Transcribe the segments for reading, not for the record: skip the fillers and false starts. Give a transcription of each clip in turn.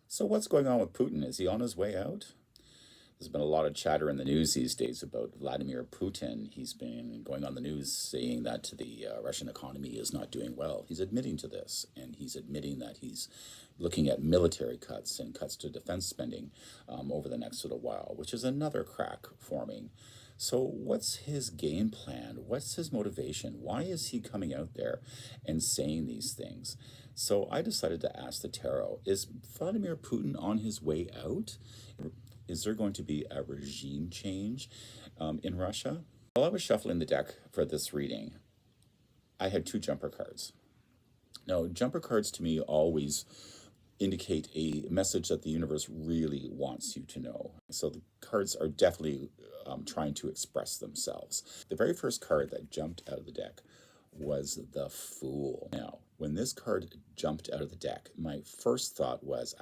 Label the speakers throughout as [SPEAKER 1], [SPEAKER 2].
[SPEAKER 1] So what's going on with Putin? Is he on his way out? There's been a lot of chatter in the news these days about Vladimir Putin. He's been going on the news saying that the Russian economy is not doing well. He's admitting to this, and he's admitting that he's looking at military cuts and cuts to defense spending over the next little while, which is another crack forming. So what's his game plan? What's his motivation? Why is he coming out there and saying these things? So I decided to ask the tarot, is Vladimir Putin on his way out? Is there going to be a regime change in Russia? While I was shuffling the deck for this reading, I had two jumper cards. Now, jumper cards to me always indicate a message that the universe really wants you to know. So the cards are definitely trying to express themselves. The very first card that jumped out of the deck was the Fool. Now, when this card jumped out of the deck, my first thought was,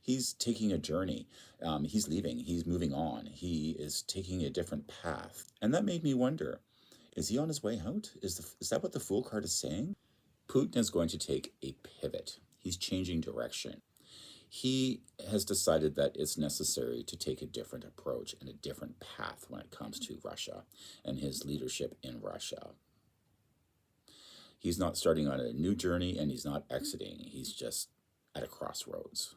[SPEAKER 1] he's taking a journey. He's leaving. He's moving on. He is taking a different path. And that made me wonder, is he on his way out? Is that what the Fool card is saying? Putin is going to take a pivot. He's changing direction. He has decided that it's necessary to take a different approach and a different path when it comes to Russia and his leadership in Russia. He's not starting on a new journey and he's not exiting. He's just at a crossroads.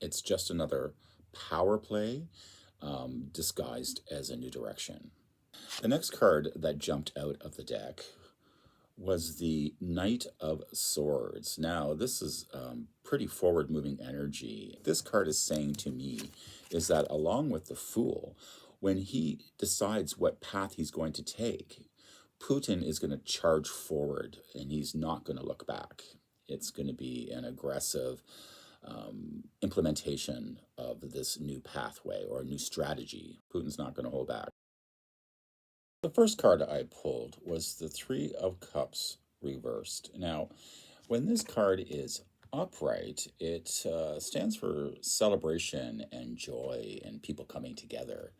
[SPEAKER 1] It's just another power play disguised as a new direction. The next card that jumped out of the deck was the Knight of Swords. Now, this is pretty forward-moving energy. This card is saying to me is that along with the Fool, when he decides what path he's going to take, Putin is going to charge forward and he's not going to look back. It's going to be an aggressive implementation of this new pathway or a new strategy. Putin's not going to hold back. The first card I pulled was the Three of Cups reversed. Now, when this card is upright, it stands for celebration and joy and people coming together.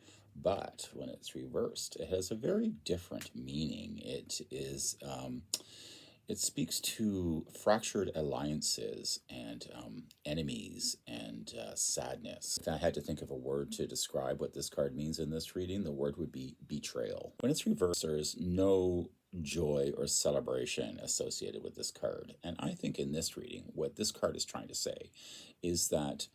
[SPEAKER 1] But when it's reversed, it has a very different meaning. It speaks to fractured alliances and enemies and sadness. If I had to think of a word to describe what this card means in this reading, the word would be betrayal. When it's reversed, there is no joy or celebration associated with this card. And I think in this reading, what this card is trying to say is that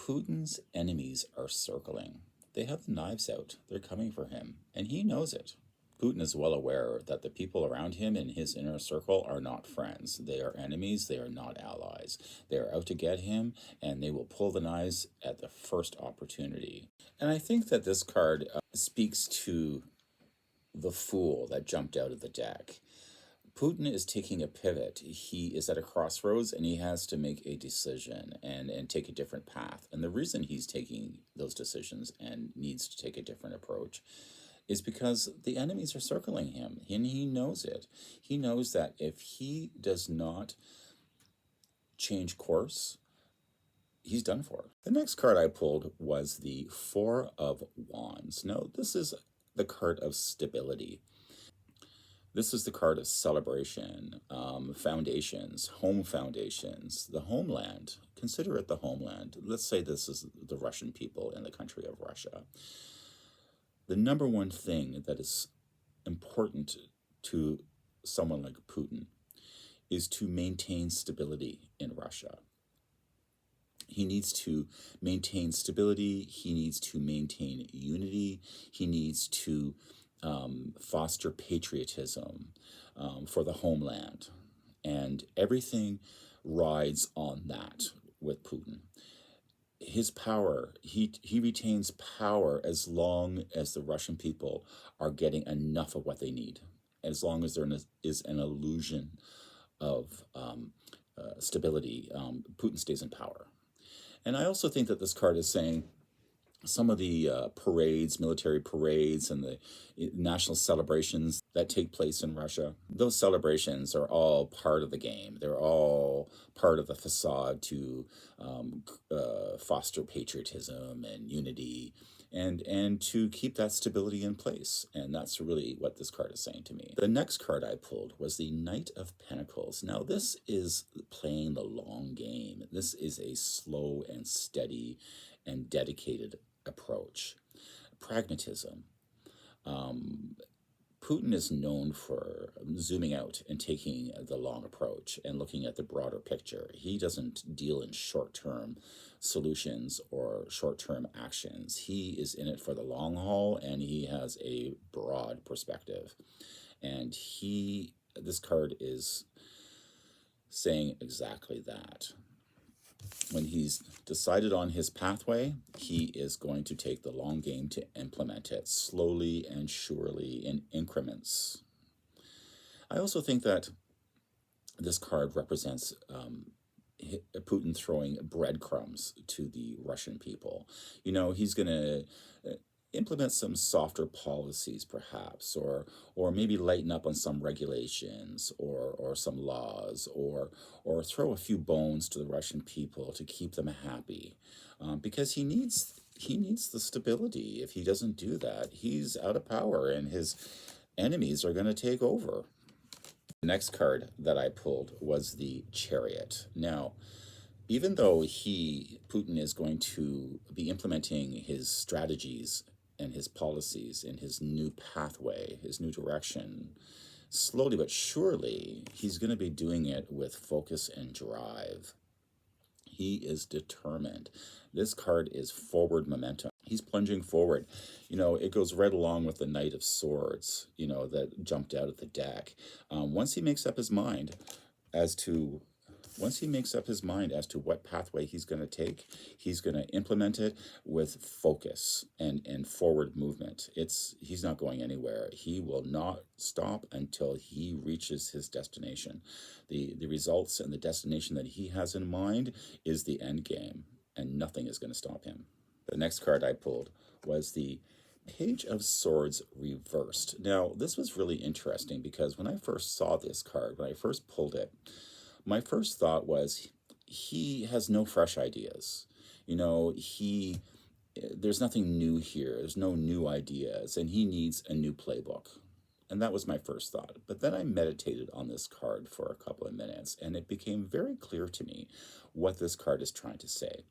[SPEAKER 1] Putin's enemies are circling. They have the knives out. They're coming for him, and he knows it. Putin is well aware that the people around him in his inner circle are not friends. They are enemies. They are not allies. They are out to get him, and they will pull the knives at the first opportunity. And I think that this card speaks to the Fool that jumped out of the deck. Putin is taking a pivot. He is at a crossroads and he has to make a decision and take a different path. And the reason he's taking those decisions and needs to take a different approach is because the enemies are circling him, and he knows it. He knows that if he does not change course, he's done for. The next card I pulled was the Four of Wands. Now, this is the card of stability. This is the card of celebration, foundations, home foundations, the homeland. Consider it the homeland. Let's say this is the Russian people in the country of Russia. The number one thing that is important to someone like Putin is to maintain stability in Russia. He needs to maintain stability. He needs to maintain unity. He needs to foster patriotism for the homeland. And everything rides on that with Putin. His power, he retains power as long as the Russian people are getting enough of what they need, as long as there is an illusion of stability. Putin stays in power. And I also think that this card is saying some of the parades, military parades, and the national celebrations that take place in Russia, those celebrations are all part of the game. They're all part of the facade to foster patriotism and unity, and to keep that stability in place. And that's really what this card is saying to me. The next card I pulled was the Knight of Pentacles. Now, this is playing the long game. This is a slow and steady and dedicated approach. Pragmatism. Putin is known for zooming out and taking the long approach and looking at the broader picture. He doesn't deal in short-term solutions or short-term actions. He is in it for the long haul, and he has a broad perspective. And this card is saying exactly that. When he's decided on his pathway, he is going to take the long game to implement it slowly and surely in increments. I also think that this card represents Putin throwing breadcrumbs to the Russian people. You know, he's going to implement some softer policies, perhaps, or maybe lighten up on some regulations or some laws, or throw a few bones to the Russian people to keep them happy, because he needs the stability. If he doesn't do that, he's out of power, and his enemies are going to take over. The next card that I pulled was the Chariot. Now, even though Putin is going to be implementing his strategies and his policies in his new pathway, his new direction, slowly but surely, he's going to be doing it with focus and drive. He is determined. This card is forward momentum. He's plunging forward. You know, it goes right along with the Knight of Swords, you know, that jumped out of the deck. Once he makes up his mind as to what pathway he's going to take, he's going to implement it with focus and forward movement. He's not going anywhere. He will not stop until he reaches his destination. The results and the destination that he has in mind is the end game, and nothing is going to stop him. The next card I pulled was the Page of Swords reversed. Now, this was really interesting because when I first saw this card, when I first pulled it, my first thought was he has no fresh ideas. You know, there's nothing new here. There's no new ideas, and he needs a new playbook. And that was my first thought. But then I meditated on this card for a couple of minutes, and it became very clear to me what this card is trying to say.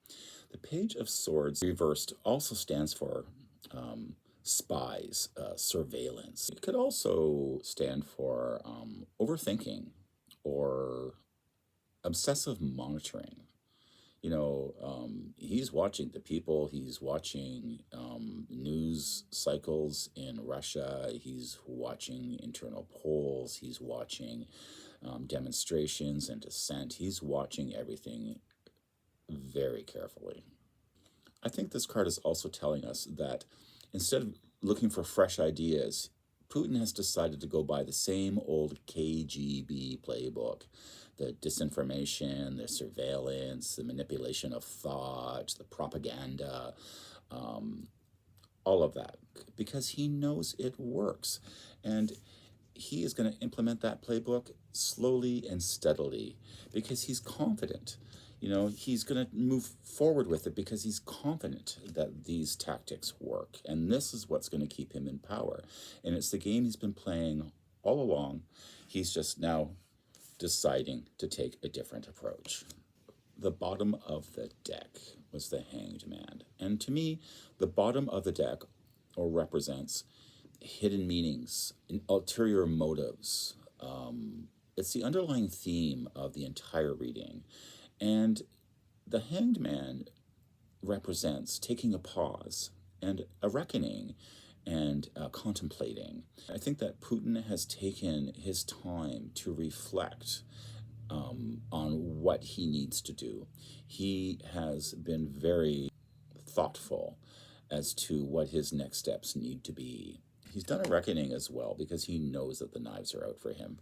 [SPEAKER 1] The Page of Swords reversed also stands for spies, surveillance. It could also stand for overthinking or obsessive monitoring. You know, he's watching the people, he's watching news cycles in Russia, he's watching internal polls, he's watching demonstrations and dissent, he's watching everything very carefully. I think this card is also telling us that instead of looking for fresh ideas, Putin has decided to go by the same old KGB playbook. The disinformation, the surveillance, the manipulation of thought, the propaganda, all of that, because he knows it works. And he is going to implement that playbook slowly and steadily because he's confident. You know, he's going to move forward with it because he's confident that these tactics work. And this is what's going to keep him in power. And it's the game he's been playing all along. He's just now deciding to take a different approach. The bottom of the deck was the Hanged Man. And to me, the bottom of the deck represents hidden meanings, ulterior motives. It's the underlying theme of the entire reading. And the Hanged Man represents taking a pause and a reckoning and contemplating. I think that Putin has taken his time to reflect on what he needs to do. He has been very thoughtful as to what his next steps need to be. He's done a reckoning as well because he knows that the knives are out for him.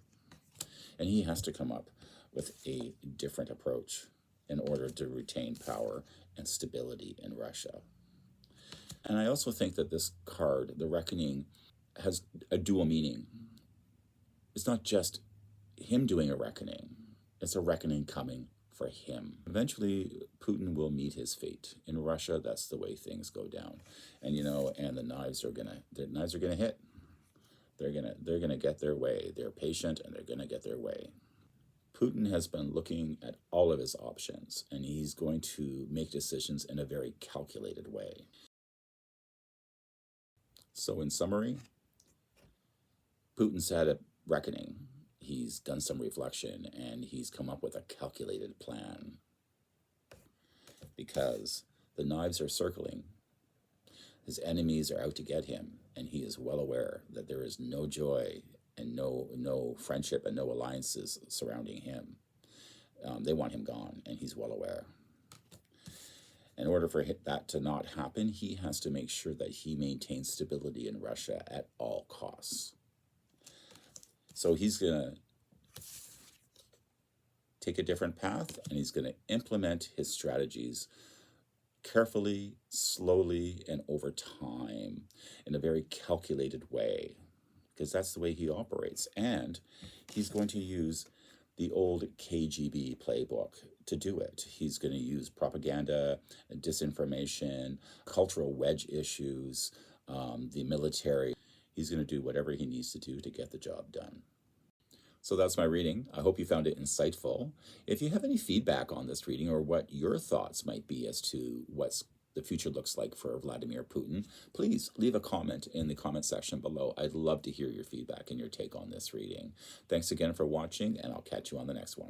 [SPEAKER 1] And he has to come up with a different approach in order to retain power and stability in Russia. And I also think that this card, the Reckoning, has a dual meaning. It's not just him doing a reckoning, it's a reckoning coming for him. Eventually, Putin will meet his fate. In Russia, that's the way things go down. And and the knives are gonna hit. They're gonna get their way. They're patient and they're gonna get their way. Putin has been looking at all of his options, and he's going to make decisions in a very calculated way. So in summary, Putin's had a reckoning. He's done some reflection, and he's come up with a calculated plan. Because the knives are circling. His enemies are out to get him, and he is well aware that there is no joy and no friendship and no alliances surrounding him. They want him gone, and he's well aware. In order for that to not happen, he has to make sure that he maintains stability in Russia at all costs. So he's going to take a different path, and he's going to implement his strategies carefully, slowly, and over time in a very calculated way, because that's the way he operates. And he's going to use the old KGB playbook to do it. He's going to use propaganda, disinformation, cultural wedge issues, the military. He's going to do whatever he needs to do to get the job done. So that's my reading. I hope you found it insightful. If you have any feedback on this reading or what your thoughts might be as to what the future looks like for Vladimir Putin, please leave a comment in the comment section below. I'd love to hear your feedback and your take on this reading. Thanks again for watching, and I'll catch you on the next one.